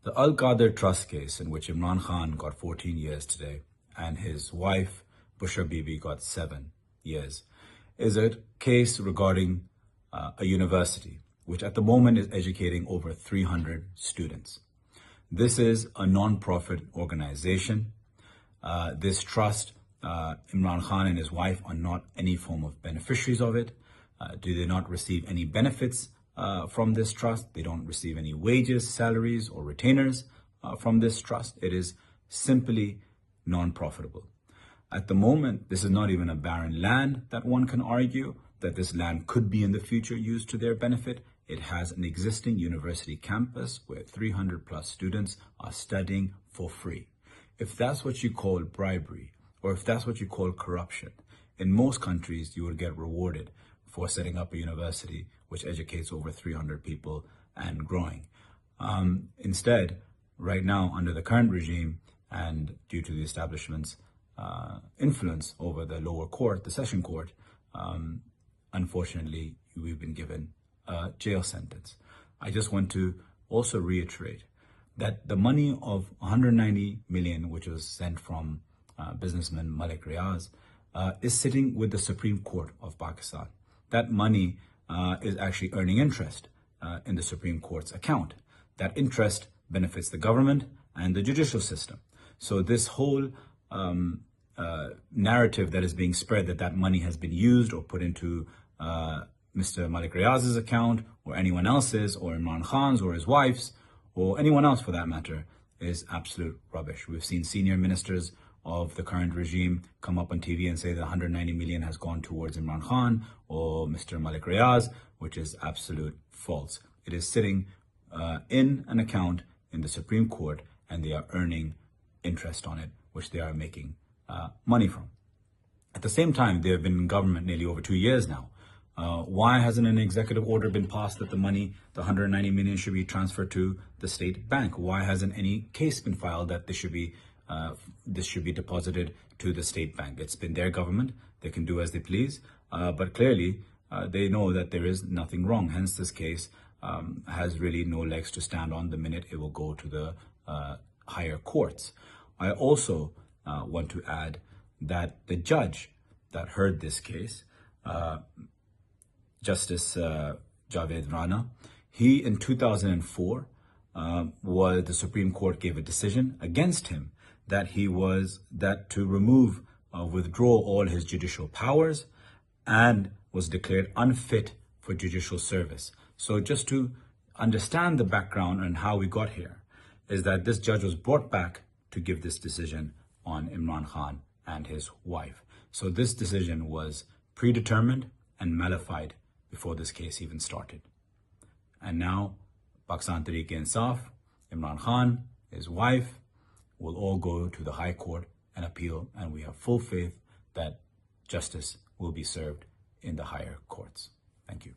The Al-Qadir trust case, in which Imran Khan got 14 years today and his wife, Bushra Bibi, got 7 years, is a case regarding a university, which at the moment is educating over 300 students. This is a non-profit organization. This trust, Imran Khan and his wife are not any form of beneficiaries of it. Do they not receive any benefits from this trust? They don't receive any wages, salaries, or retainers from this trust. It is simply non-profitable. At the moment, this is not even a barren land that one can argue that this land could be in the future used to their benefit. It has an existing university campus where 300 plus students are studying for free. If that's what you call bribery, or if that's what you call corruption, in most countries you will get rewarded for setting up a university which educates over 300 people and growing. Instead, right now, under the current regime and due to the establishment's influence over the lower court, the session court, unfortunately, we've been given a jail sentence. I just want to also reiterate that the money of 190 million, which was sent from businessman Malik Riaz, is sitting with the Supreme Court of Pakistan. That money is actually earning interest in the Supreme Court's account. That interest benefits the government and the judicial system. So this whole narrative that is being spread that money has been used or put into Mr. Malik Riaz's account or anyone else's or Imran Khan's or his wife's or anyone else for that matter is absolute rubbish. We've seen senior ministers of the current regime come up on TV and say that 190 million has gone towards Imran Khan or Mr. Malik Riaz, which is absolute false. It is sitting in an account in the Supreme Court and they are earning interest on it, which they are making money from. At the same time, they have been in government nearly over 2 years now. Why hasn't an executive order been passed that the money, the 190 million, should be transferred to the state bank? Why hasn't any case been filed that this should be deposited to the state bank? It's been their government. They can do as they please. But clearly, they know that there is nothing wrong. Hence, this case has really no legs to stand on the minute it will go to the higher courts. I also want to add that the judge that heard this case, Justice Javed Rana, he in 2004, the Supreme Court gave a decision against him that to withdraw all his judicial powers and was declared unfit for judicial service. So just to understand the background and how we got here is that this judge was brought back to give this decision on Imran Khan and his wife. So this decision was predetermined and malified before this case even started. And now, Pakistan Tehreek-e-Insaf, Imran Khan, his wife, will all go to the High Court and appeal, and we have full faith that justice will be served in the higher courts. Thank you.